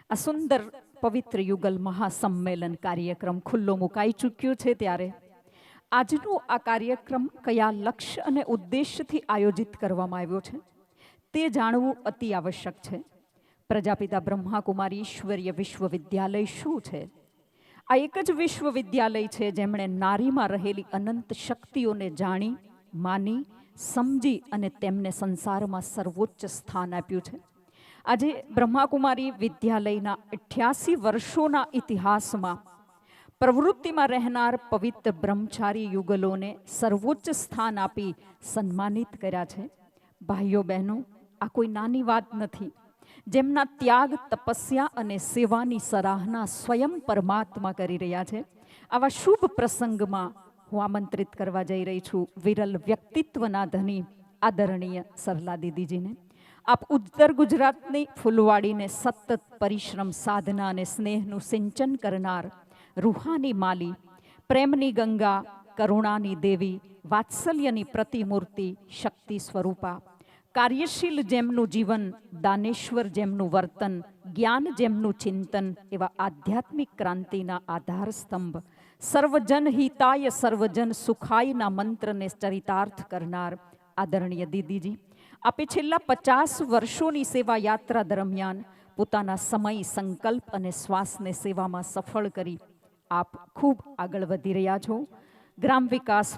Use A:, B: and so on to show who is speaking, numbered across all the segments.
A: આ સુંદર પવિત્ર યુગલ મહાસંમેલન કાર્યક્રમ ખુલ્લો મુકાઈ ચૂક્યો છે, ત્યારે આજનો આ કાર્યક્રમ કયા લક્ષ્ય અને ઉદ્દેશ્યથી આયોજિત કરવામાં આવ્યો છે તે જાણવું અતિ આવશ્યક છે. પ્રજાપિતા બ્રહ્માકુમારી ઈશ્વરીય વિશ્વવિદ્યાલય શું છે? આ એક જ વિશ્વવિદ્યાલય છે જેમણે નારીમાં રહેલી અનંત શક્તિઓને જાણી, માની, સમજી અને તેમને સંસારમાં સર્વોચ્ચ સ્થાન આપ્યું છે. આજે બ્રહ્માકુમારી વિદ્યાલયના 88 વર્ષોના ઇતિહાસમાં પ્રવૃત્તિમાં રહેનાર પવિત્ર બ્રહ્મચારી યુગલોને સર્વોચ્ચ સ્થાન આપી સન્માનિત કર્યા છે. ભાઈઓ બહેનો, આ કોઈ નાની વાત નથી. જેમના ત્યાગ, તપસ્યા અને સેવાની સરાહના સ્વયં પરમાત્મા કરી રહ્યા છે. આવા શુભ પ્રસંગમાં હું આમંત્રિત કરવા જઈ રહી છું વિરલ વ્યક્તિત્વના ધની આદરણીય સરલા દીદીજીને. આપ ઉત્તર ગુજરાતની ફૂલવાડીને સતત પરિશ્રમ, સાધના અને સ્નેહનું સિંચન કરનાર રૂહાની માલી, પ્રેમની ગંગા, કરુણાની દેવી, વાત્સલ્યની પ્રતિમૂર્તિ, શક્તિ સ્વરૂપા, કાર્યશીલ જેમનું જીવન, દાનેશ્વર જેમનું વર્તન, જ્ઞાન જેમનું ચિંતન, એવા આધ્યાત્મિક ક્રાંતિના આધાર સ્તંભ, સર્વજન હિતાય સર્વજન સુખાયના મંત્રને ચરિતાર્થ કરનાર આદરણીય દીદીજી, આપે છેલ્લા 50 વર્ષોની સેવા યાત્રા દરમિયાન પોતાના સમય, સંકલ્પ અને શ્વાસને સેવામાં સફળ કરી આપ ખૂબ આગળ વધી રહ્યા છો. ગ્રામ વિકાસ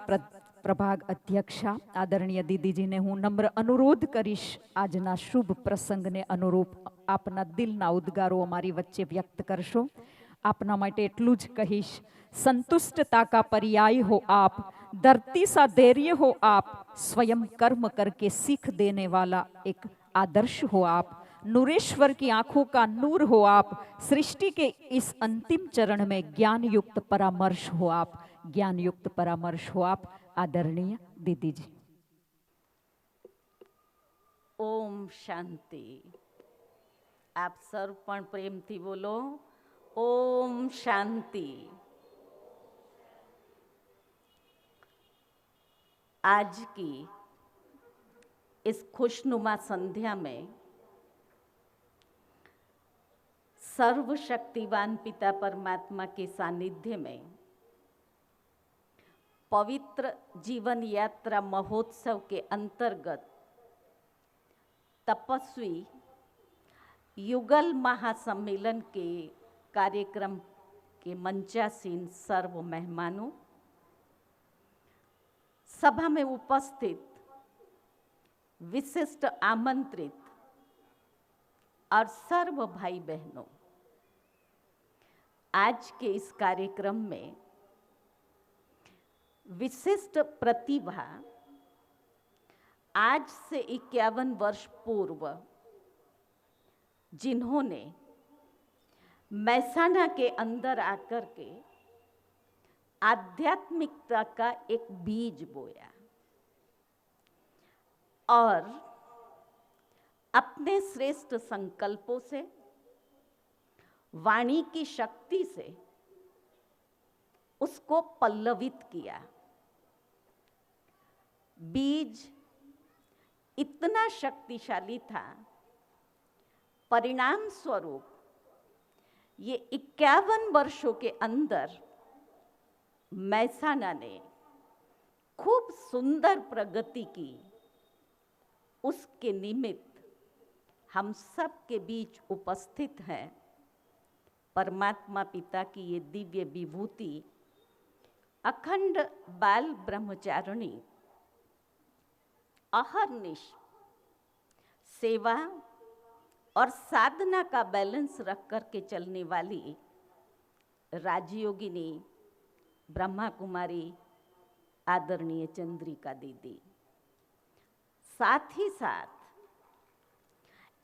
A: પ્રભાગ અધ્યક્ષા આદરણીય દીદીજીને હું નમ્ર અનુરોધ કરીશ, આજના શુભ પ્રસંગને અનુરૂપ આપના દિલના ઉદ્ગારો અમારી વચ્ચે વ્યક્ત કરશો. આપના માટે એટલું જ કહીશ, संतुष्टता का पर्याय हो आप, धरती सा धैर्य हो आप, स्वयं कर्म करके सीख देने वाला एक आदर्श हो आप, नूरेश्वर की आंखों का नूर हो आप, सृष्टि के इस अंतिम चरण में ज्ञान युक्त परामर्श हो आप, ज्ञान युक्त परामर्श हो आप. आदरणीय दीदी जी.
B: ओम शांति. आप सर्व पण प्रेम थी बोलो ओम शांति. आज की इस खुशनुमा संध्या में सर्वशक्तिवान पिता परमात्मा के सानिध्य में पवित्र जीवन यात्रा महोत्सव के अंतर्गत तपस्वी युगल महासम्मेलन के कार्यक्रम के मंचासीन सर्व मेहमानों, सभा में उपस्थित विशिष्ट आमंत्रित और सर्व भाई बहनों, आज के इस कार्यक्रम में विशिष्ट प्रतिभा आज से 51 वर्ष पूर्व जिन्होंने मैसाना के अंदर आकर के आध्यात्मिकता का एक बीज बोया और अपने श्रेष्ठ संकल्पों से, वाणी की शक्ति से उसको पल्लवित किया. बीज इतना शक्तिशाली था, परिणाम स्वरूप ये 51 वर्षों के अंदर मैसाना ने खूब सुंदर प्रगति की. उसके निमित्त हम सब के बीच उपस्थित हैं परमात्मा पिता की ये दिव्य विभूति अखंड बाल ब्रह्मचारिणी अहर्निश सेवा और साधना का बैलेंस रख करके चलने वाली राजयोगिनी ब्रह्मा कुमारी आदरणीय चंद्रिका दीदी, साथ ही साथ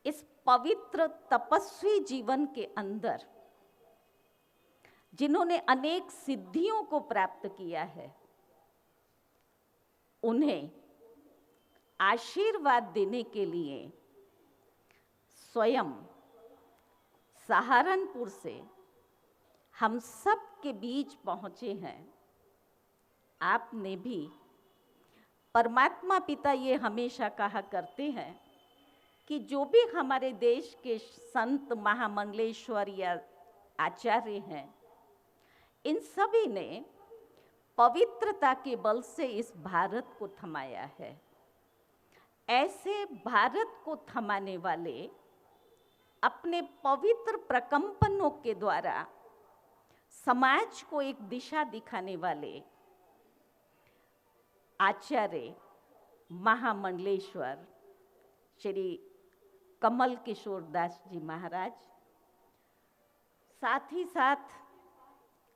B: इस पवित्र तपस्वी जीवन के अंदर जिन्होंने अनेक सिद्धियों को प्राप्त किया है, उन्हें आशीर्वाद देने के लिए स्वयं सहारनपुर से हम सब के बीच पहुंचे हैं. आपने भी, परमात्मा पिता ये हमेशा कहा करते हैं कि जो भी हमारे देश के संत महामंडलेश्वर या आचार्य हैं, इन सभी ने पवित्रता के बल से इस भारत को थमाया है। ऐसे भारत को थमाने वाले, अपने पवित्र प्रकंपनों के द्वारा समाज को एक दिशा दिखाने वाले आचार्य महामंडलेश्वर श्री कमल किशोर दास जी महाराज, साथ ही साथ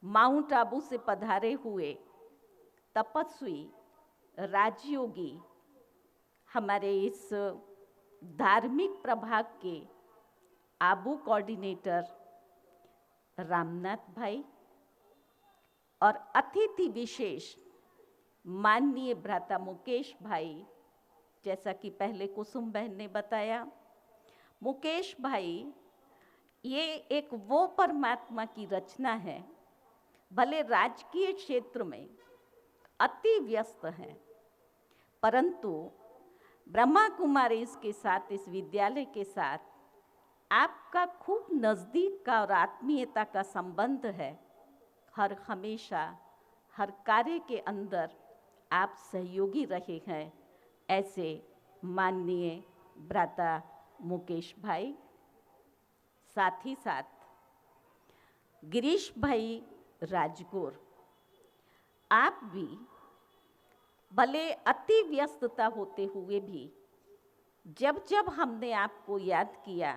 B: माउंट आबू से पधारे हुए तपस्वी राजयोगी, हमारे इस धार्मिक प्रभाग के आबू कोऑर्डिनेटर रामनाथ भाई, और अतिथि विशेष माननीय भ्राता मुकेश भाई, जैसा कि पहले कुसुम बहन ने बताया, मुकेश भाई ये एक वो परमात्मा की रचना है, भले राजकीय क्षेत्र में अति व्यस्त हैं, परंतु ब्रह्मा कुमारी के साथ, इस विद्यालय के साथ आपका खूब नज़दीक का और आत्मीयता का संबंध है। हर हमेशा हर कार्य के अंदर आप सहयोगी रहे हैं, ऐसे माननीय भ्राता मुकेश भाई। साथ ही साथ गिरीश भाई राजगोर, आप भी भले अति व्यस्तता होते हुए भी जब जब हमने आपको याद किया,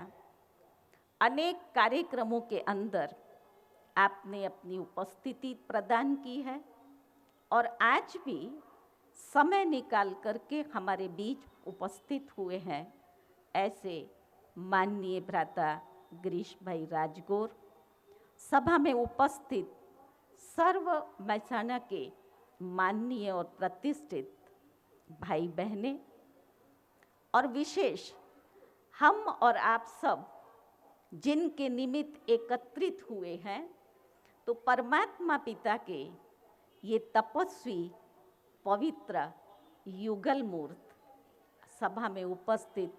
B: अनेक कार्यक्रमों के अंदर आपने अपनी उपस्थिति प्रदान की है, और आज भी समय निकाल करके हमारे बीच उपस्थित हुए हैं। ऐसे माननीय भ्राता गिरीश भाई राजगोर, सभा में उपस्थित सर्व महसाणा के माननीय और प्रतिष्ठित भाई बहनें, और विशेष हम और आप सब जिनके निमित्त एकत्रित हुए हैं, तो परमात्मा पिता के ये तपस्वी पवित्र युगल मूर्त, सभा में उपस्थित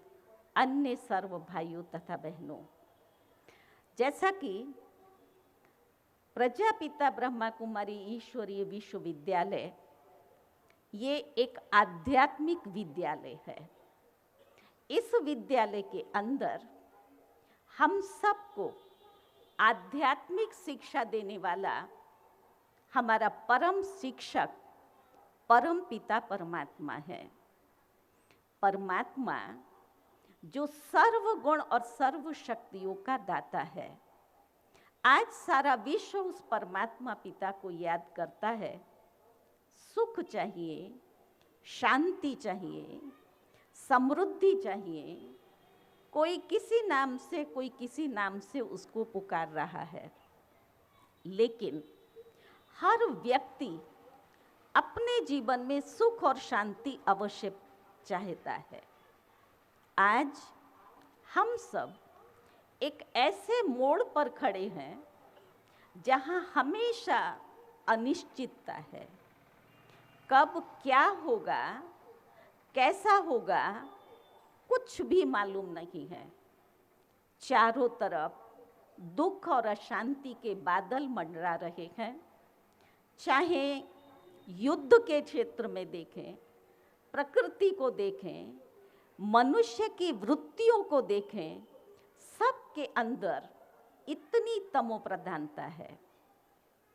B: अन्य सर्व भाइयों तथा बहनों, जैसा कि प्रजापिता ब्रह्मा कुमारी ईश्वरीय विश्वविद्यालय ये एक आध्यात्मिक विद्यालय है। इस विद्यालय के अंदर हम सबको आध्यात्मिक शिक्षा देने वाला हमारा परम शिक्षक परम पिता परमात्मा है। परमात्मा जो सर्व गुण और सर्व शक्तियों का दाता है। आज सारा विश्व उस परमात्मा पिता को याद करता है। सुख चाहिए, शांति चाहिए, समृद्धि चाहिए, कोई किसी नाम से, कोई किसी नाम से उसको पुकार रहा है, लेकिन हर व्यक्ति अपने जीवन में सुख और शांति अवश्य चाहता है। आज हम सब एक ऐसे मोड़ पर खड़े हैं जहां हमेशा अनिश्चितता है। कब क्या होगा, कैसा होगा, कुछ भी मालूम नहीं है। चारों तरफ दुख और अशांति के बादल मंडरा रहे हैं। चाहे युद्ध के क्षेत्र में देखें, प्रकृति को देखें, मनुष्य की वृत्तियों को देखें, सबके अंदर इतनी तमोप्रधानता है।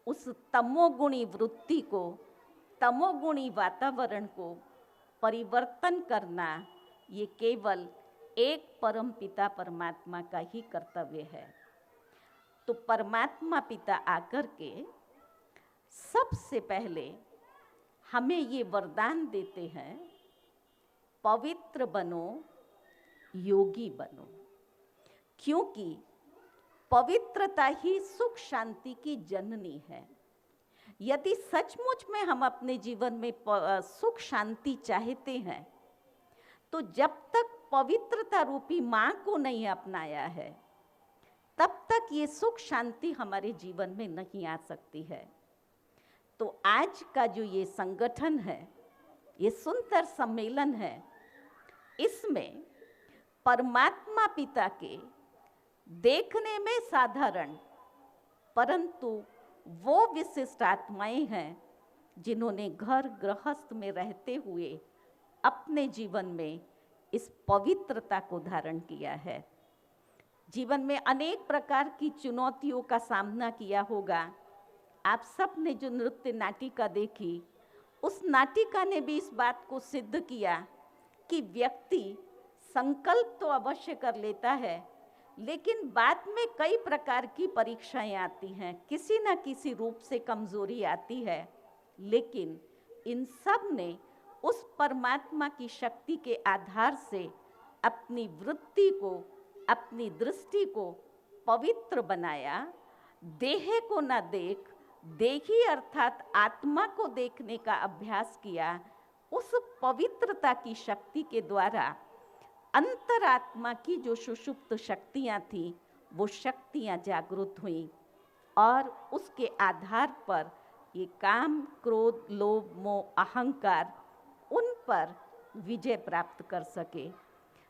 B: उस तमोगुणी वृत्ति को, तमोगुणी वातावरण को परिवर्तन करना ये केवल एक परम पिता परमात्मा का ही कर्तव्य है। तो परमात्मा पिता आकर के सबसे पहले हमें ये वरदान देते हैं, पवित्र बनो, योगी बनो, क्योंकि पवित्रता ही सुख शांति की जननी है। यदि सचमुच में हम अपने जीवन में सुख शांति चाहते हैं, तो जब तक पवित्रता रूपी माँ को नहीं अपनाया है, तब तक ये सुख शांति हमारे जीवन में नहीं आ सकती है। तो आज का जो ये संगठन है, ये सुंदर सम्मेलन है, इसमें परमात्मा पिता के देखने में साधारण परंतु वो विशिष्ट आत्माएं हैं जिन्होंने घर गृहस्थ में रहते हुए अपने जीवन में इस पवित्रता को धारण किया है। जीवन में अनेक प्रकार की चुनौतियों का सामना किया होगा। आप सब ने जो नृत्य नाटिका देखी, उस नाटिका ने भी इस बात को सिद्ध किया कि व्यक्ति संकल्प तो अवश्य कर लेता है, लेकिन बाद में कई प्रकार की परीक्षाएं आती हैं, किसी न किसी रूप से कमजोरी आती है, लेकिन इन सब ने उस परमात्मा की शक्ति के आधार से अपनी वृत्ति को, अपनी दृष्टि को पवित्र बनाया। देह को न देख, देही अर्थात आत्मा को देखने का अभ्यास किया। उस पवित्रता की शक्ति के द्वारा अंतरात्मा की जो सुषुप्त शक्तियां थी, वो शक्तियां जागृत हुई और उसके आधार पर ये काम, क्रोध, लोभ, मोह, अहंकार उन पर विजय प्राप्त कर सके।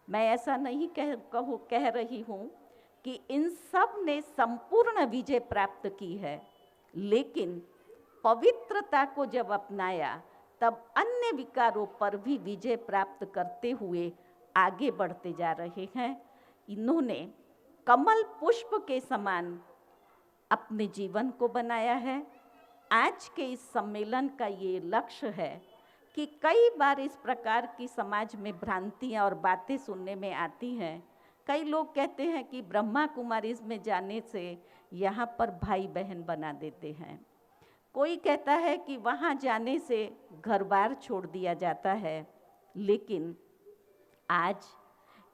B: मैं ऐसा नहीं कह रही हूँ कि इन सब ने संपूर्ण विजय प्राप्त की है, लेकिन पवित्रता को जब अपनाया तब अन्य विकारों पर भी विजय प्राप्त करते हुए आगे बढ़ते जा रहे हैं। इन्होंने कमल पुष्प के समान अपने जीवन को बनाया है। आज के इस सम्मेलन का ये लक्ष्य है कि कई बार इस प्रकार की समाज में भ्रांतियाँ और बातें सुनने में आती हैं। कई लोग कहते हैं कि ब्रह्मा कुमारीज में जाने से यहाँ पर भाई बहन बना देते हैं। कोई कहता है कि वहाँ जाने से घर बार छोड़ दिया जाता है, लेकिन आज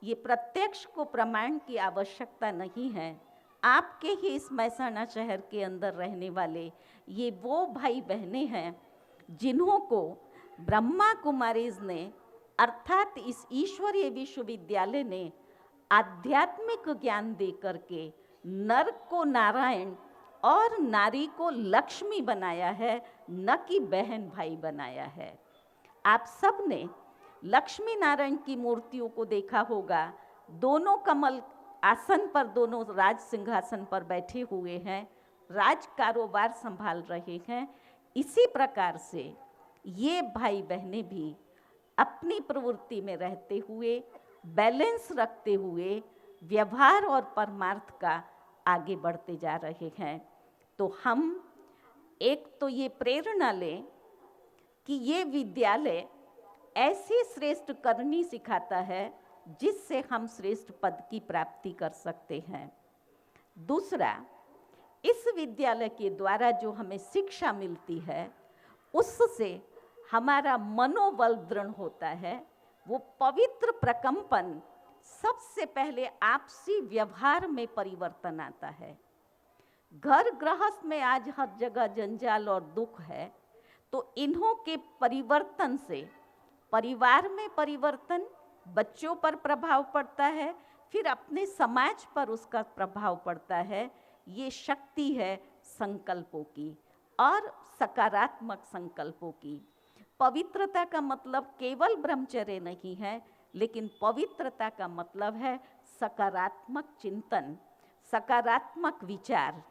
B: ये प्रत्यक्ष को प्रमाण की आवश्यकता नहीं है। आपके ही इस महसाणा शहर के अंदर रहने वाले ये वो भाई बहनें हैं जिन्हों को ब्रह्मा कुमारीज ने अर्थात इस ईश्वरीय विश्वविद्यालय ने आध्यात्मिक ज्ञान दे करके नर को नारायण और नारी को लक्ष्मी बनाया है, न कि बहन भाई बनाया है। आप सब ने लक्ष्मी नारायण की मूर्तियों को देखा होगा। दोनों कमल आसन पर, दोनों राज सिंहासन पर बैठे हुए हैं, राज कारोबार संभाल रहे हैं। इसी प्रकार से ये भाई बहनें भी अपनी प्रवृत्ति में रहते हुए, बैलेंस रखते हुए व्यवहार और परमार्थ का आगे बढ़ते जा रहे हैं। तो हम एक तो ये प्रेरणा लें कि ये विद्यालय ऐसी श्रेष्ठ करनी सिखाता है जिससे हम श्रेष्ठ पद की प्राप्ति कर सकते हैं। दूसरा, इस विद्यालय के द्वारा जो हमें शिक्षा मिलती है उससे हमारा मनोबल दृढ़ होता है। वो पवित्र प्रकंपन सबसे पहले आपसी व्यवहार में परिवर्तन आता है। घर गृहस्थ में आज हर जगह जंजाल और दुख है, तो इन्हों के परिवर्तन से परिवार में परिवर्तन, बच्चों पर प्रभाव पड़ता है, फिर अपने समाज पर उसका प्रभाव पड़ता है। ये शक्ति है संकल्पों की और सकारात्मक संकल्पों की। पवित्रता का मतलब केवल ब्रह्मचर्य नहीं है, लेकिन पवित्रता का मतलब है सकारात्मक चिंतन, सकारात्मक विचार।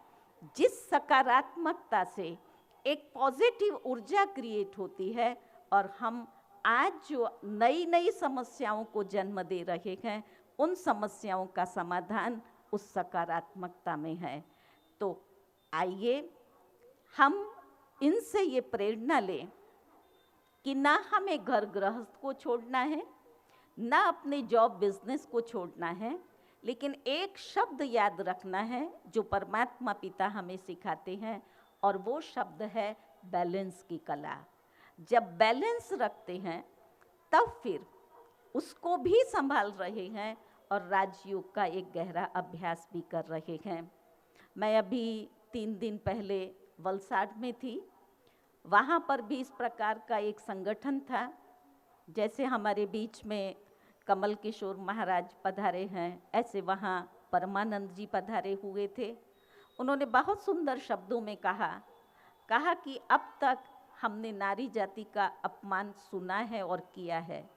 B: जिस सकारात्मकता से एक पॉजिटिव ऊर्जा क्रिएट होती है और हम आज जो नई नई समस्याओं को जन्म दे रहे हैं, उन समस्याओं का समाधान उस सकारात्मकता में है। तो आइए हम इनसे ये प्रेरणा लें कि ना हमें घर गृहस्थ को छोड़ना है, ना अपने जॉब बिजनेस को छोड़ना है, लेकिन एक शब्द याद रखना है जो परमात्मा पिता हमें सिखाते हैं, और वो शब्द है बैलेंस की कला। जब बैलेंस रखते हैं तब फिर उसको भी संभाल रहे हैं और राजयोग का एक गहरा अभ्यास भी कर रहे हैं। मैं अभी 3 दिन पहले वलसाड में थी। वहाँ पर भी इस प्रकार का एक संगठन था। जैसे हमारे बीच में कमल किशोर महाराज पधारे हैं, ऐसे वहाँ परमानंद जी पधारे हुए थे। उन्होंने बहुत सुंदर शब्दों में कहा कि अब तक हमने नारी जाति का अपमान सुना है और किया है,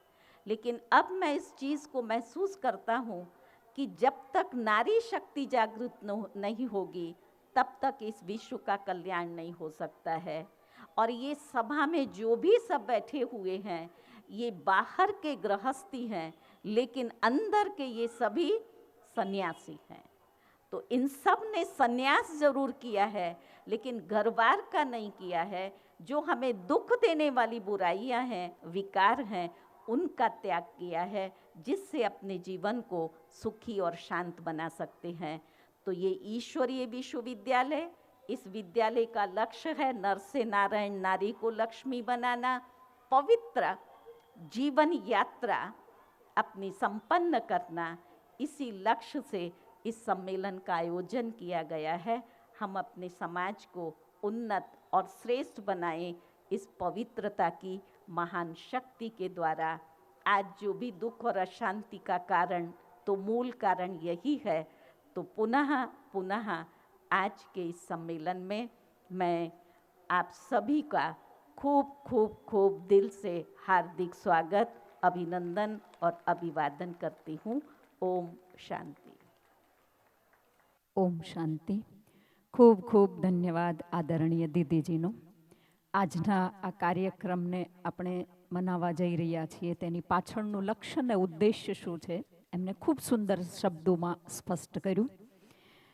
B: लेकिन अब मैं इस चीज़ को महसूस करता हूँ कि जब तक नारी शक्ति जागृत नहीं होगी तब तक इस विश्व का कल्याण नहीं हो सकता है। और ये सभा में जो भी सब बैठे हुए हैं ये बाहर के गृहस्थी हैं, लेकिन अंदर के ये सभी सन्यासी हैं। तो इन सब ने सन्यास जरूर किया है लेकिन घरबार का नहीं किया है। जो हमें दुख देने वाली बुराइयां हैं, विकार हैं, उनका त्याग किया है, जिससे अपने जीवन को सुखी और शांत बना सकते हैं। तो ये ईश्वरीय विश्वविद्यालय, इस विद्यालय का लक्ष्य है नर से नारायण, नारी को लक्ष्मी बनाना, पवित्र जीवन यात्रा अपनी संपन्न करना। इसी लक्ष्य से इस सम्मेलन का आयोजन किया गया है। हम अपने समाज को उन्नत और श्रेष्ठ बनाएं इस पवित्रता की महान शक्ति के द्वारा। आज जो भी दुख और अशांति का कारण, तो मूल कारण यही है। तो पुनः पुनः आज के इस सम्मेलन में मैं आप सभी का खूब खूब खूब दिल से हार्दिक स्वागत, अभिनंदन और अभिवादन करती हूँ। ओम शांति।
A: ઓમ શાંતિ. ખૂબ ખૂબ ધન્યવાદ આદરણીય દીદીજીનો. આજના આ કાર્યક્રમને આપણે મનાવવા જઈ રહ્યા છીએ તેની પાછળનું લક્ષ્ય અને ઉદ્દેશ્ય શું છે એમને ખૂબ સુંદર શબ્દોમાં સ્પષ્ટ કર્યું.